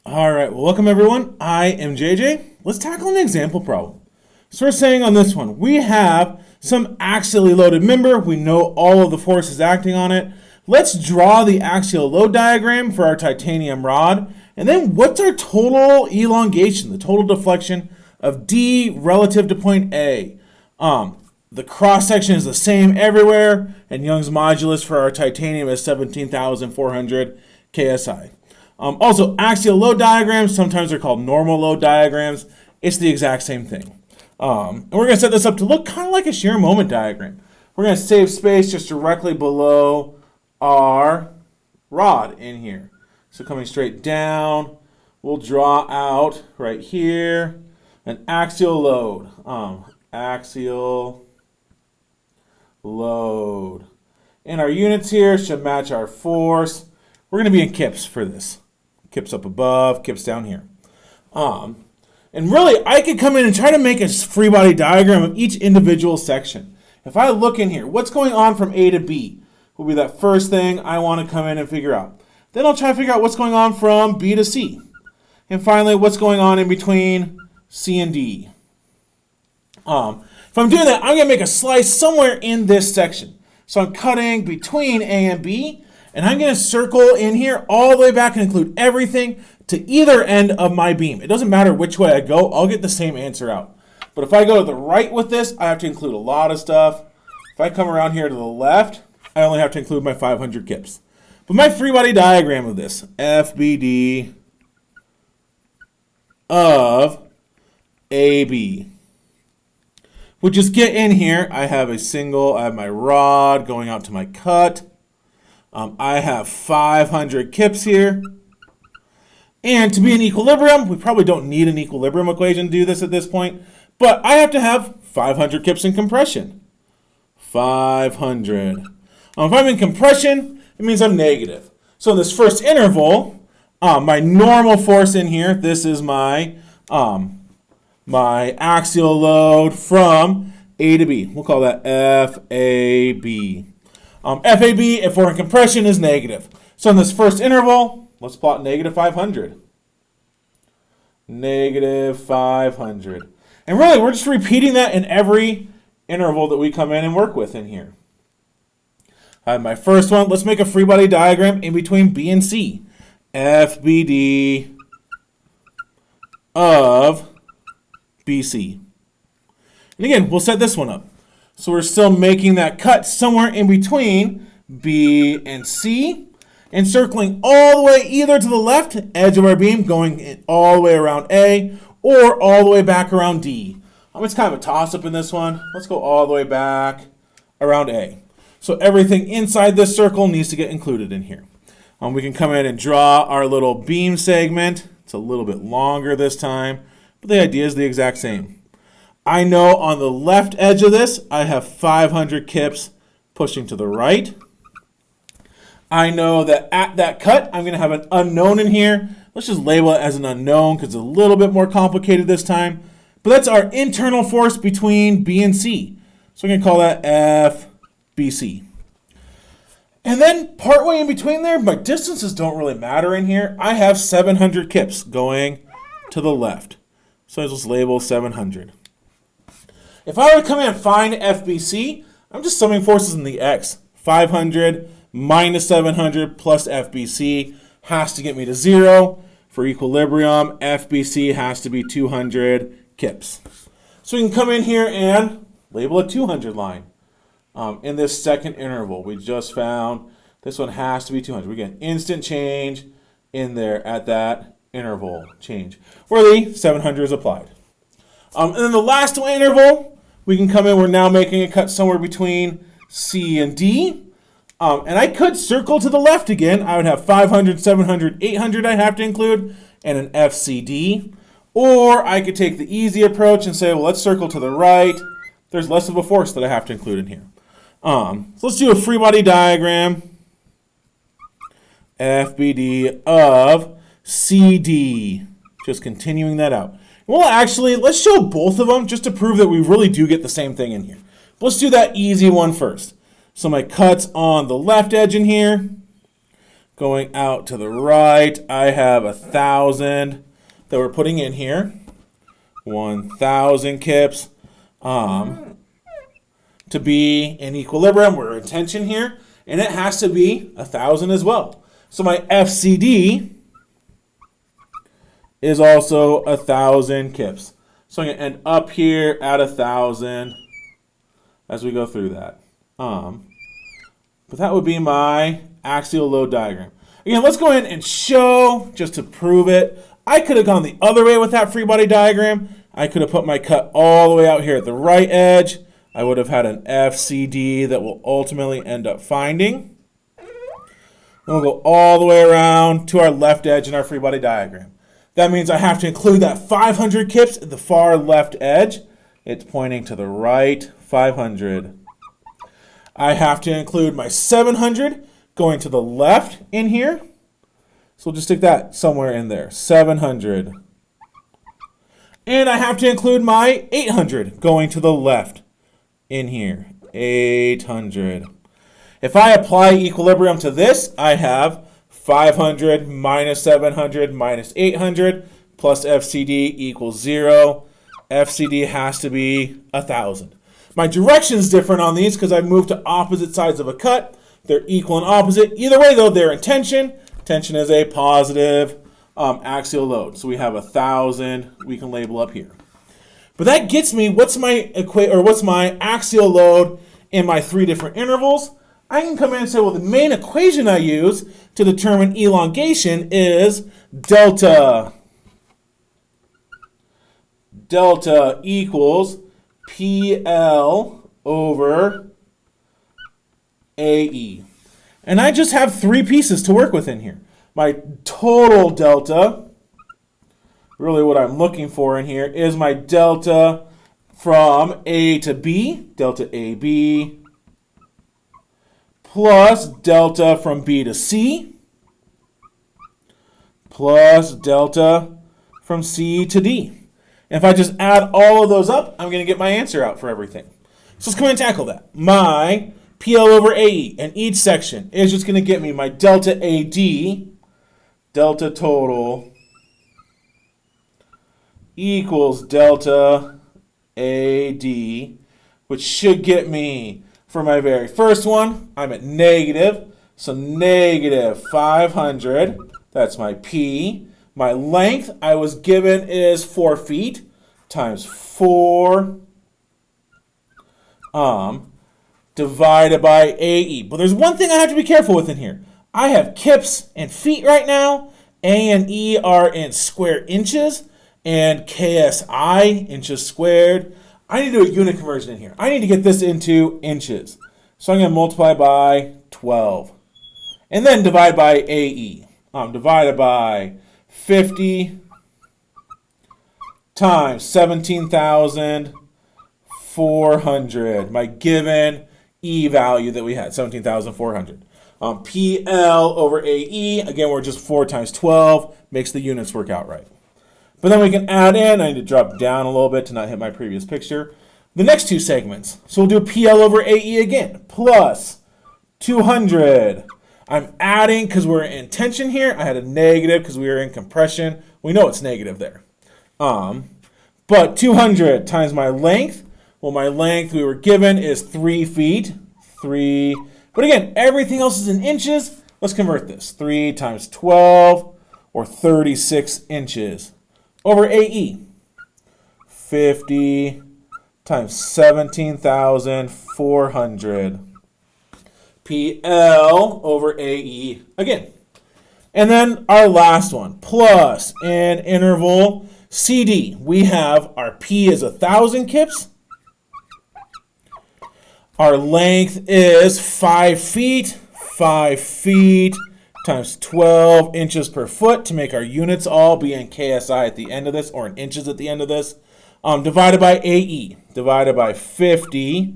All right, well, welcome everyone. I am JJ. Let's tackle an example problem. So we're saying on this one, we have some axially loaded member. We know all of the forces acting on it. Let's draw the axial load diagram for our titanium rod. And then what's our total elongation, the total deflection of D relative to point A? The cross section is the same everywhere, and Young's modulus for our titanium is 17,400 KSI. Also, axial load diagrams, sometimes they're called normal load diagrams. It's the exact same thing. And we're going to set this up to look kind of like a shear moment diagram. We're going to save space just directly below our rod in here. So coming straight down, we'll draw out right here an axial load. Axial load. And our units here should match our force. We're going to be in kips for this. Kips up above, kips down here. And really, I could come in and try to make a free body diagram of each individual section. If I look in here, what's going on from A to B will be that first thing I want to come in and figure out. Then I'll try to figure out what's going on from B to C. And finally, what's going on in between C and D. If I'm doing that, I'm going to make a slice somewhere in this section. So I'm cutting between A and B, and I'm going to circle in here all the way back and include everything to either end of my beam. It doesn't matter which way I go, I'll get the same answer out. But if I go to the right with this, I have to include a lot of stuff. If I come around here to the left, I only have to include my 500 kips. But my free body diagram of this, FBD of AB, would just get in here. I have my rod going out to my cut. I have 500 kips here. And to be in equilibrium, we probably don't need an equilibrium equation to do this at this point, but I have to have 500 kips in compression. 500. If I'm in compression, it means I'm negative. So in this first interval, my normal force in here, this is my axial load from A to B. We'll call that FAB. FAB, if we're in compression, is negative. So in this first interval, let's plot negative 500. Negative 500. And really, we're just repeating that in every interval that we come in and work with in here. I have my first one. Let's make a free body diagram in between B and C. FBD of BC. And again, we'll set this one up. So we're still making that cut somewhere in between B and C, and circling all the way either to the left edge of our beam, going all the way around A, or all the way back around D. It's kind of a toss-up in this one. Let's go all the way back around A. So everything inside this circle needs to get included in here. We can come in and draw our little beam segment. It's a little bit longer this time, but the idea is the exact same. I know on the left edge of this, I have 500 kips pushing to the right. I know that at that cut, I'm going to have an unknown in here. Let's just label it as an unknown because it's a little bit more complicated this time. But that's our internal force between B and C. So we're going to call that FBC. And then partway in between there, my distances don't really matter in here. I have 700 kips going to the left. So I just label 700. If I were to come in and find FBC, I'm just summing forces in the X. 500 minus 700 plus FBC has to get me to 0. For equilibrium, FBC has to be 200 kips. So we can come in here and label a 200 line. In this second interval, we just found this one has to be 200. We get an instant change in there at that interval change, where the 700 is applied. And then the last interval, we can come in, we're now making a cut somewhere between C and D. And I could circle to the left again. I would have 500, 700, 800 I have to include, and an FCD. Or I could take the easy approach and say, well, let's circle to the right. There's less of a force that I have to include in here. So let's do a free body diagram. FBD of CD. Just continuing that out. Well, actually, let's show both of them just to prove that we really do get the same thing in here. But let's do that easy one first. So my cut's on the left edge in here. Going out to the right, I have 1,000 that we're putting in here. 1,000 kips to be in equilibrium. We're in tension here, and it has to be 1,000 as well. So my FCD is also 1,000 kips. So I'm going to end up here at 1,000 as we go through that. But that would be my axial load diagram. Again, let's go ahead and show, just to prove it. I could have gone the other way with that free body diagram. I could have put my cut all the way out here at the right edge. I would have had an FCD that will ultimately end up finding. And we'll go all the way around to our left edge in our free body diagram. That means I have to include that 500 kips at the far left edge. It's pointing to the right 500. I have to include my 700 going to the left in here. So we'll just stick that somewhere in there, 700. And I have to include my 800 going to the left in here, 800. If I apply equilibrium to this, I have 500 minus 700 minus 800 plus FCD equals 0. FCD has to be 1,000. My direction's different on these because I've moved to opposite sides of a cut. They're equal and opposite. Either way, though, they're in tension. Tension is a positive axial load. So we have 1,000 we can label up here. But that gets me what's my axial load in my 3 different intervals. I can come in and say, well, the main equation I use to determine elongation is delta. Delta equals PL over AE. And I just have 3 pieces to work with in here. My total delta, really what I'm looking for in here, is my delta from A to B, delta AB, plus delta from B to C, plus delta from C to D. And if I just add all of those up, I'm going to get my answer out for everything. So let's come and tackle that. My PL over AE in each section is just going to get me my delta AD, delta total, equals delta AD, which should get me, for my very first one, I'm at negative, so negative 500, that's my P. My length I was given is 4 feet times 4 divided by AE. But there's one thing I have to be careful with in here. I have kips and feet right now. A and E are in square inches and KSI, inches squared. I need to do a unit conversion in here. I need to get this into inches. So I'm going to multiply by 12. And then divide by AE. Divided by 50 times 17,400. My given E value that we had, 17,400. PL over AE, again, we're just 4 times 12, makes the units work out right. But then we can add in, I need to drop down a little bit to not hit my previous picture, the next 2 segments. So we'll do PL over AE again, plus 200. I'm adding, because we're in tension here, I had a negative because we were in compression. We know it's negative there. But 200 times my length, well, my length we were given is 3 feet. 3. But again, everything else is in inches. Let's convert this. 3 times 12, or 36 inches, over AE. 50 times 17,400. PL over AE again. And then our last one, plus in interval CD. We have our P is 1,000 kips. Our length is 5 feet. 5 feet times 12 inches per foot to make our units all be in KSI at the end of this, or in inches at the end of this. Divided by AE. Divided by 50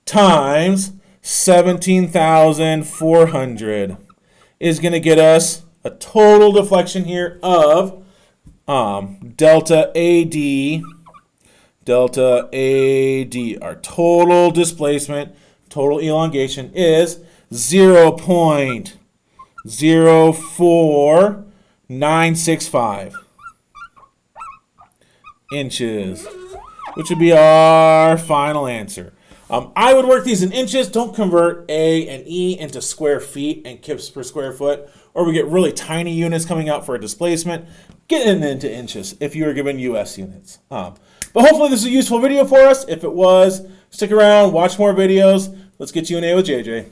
times 17,400 is going to get us a total deflection here of delta AD, our total displacement, total elongation is 0.0 0.04965 inches, which would be our final answer. I would work these in inches. Don't convert A and E into square feet and kips per square foot, or we get really tiny units coming out for a displacement. Get it into inches if you are given US units. But hopefully this is a useful video for us. If it was, stick around, watch more videos. Let's get you an A with JJ.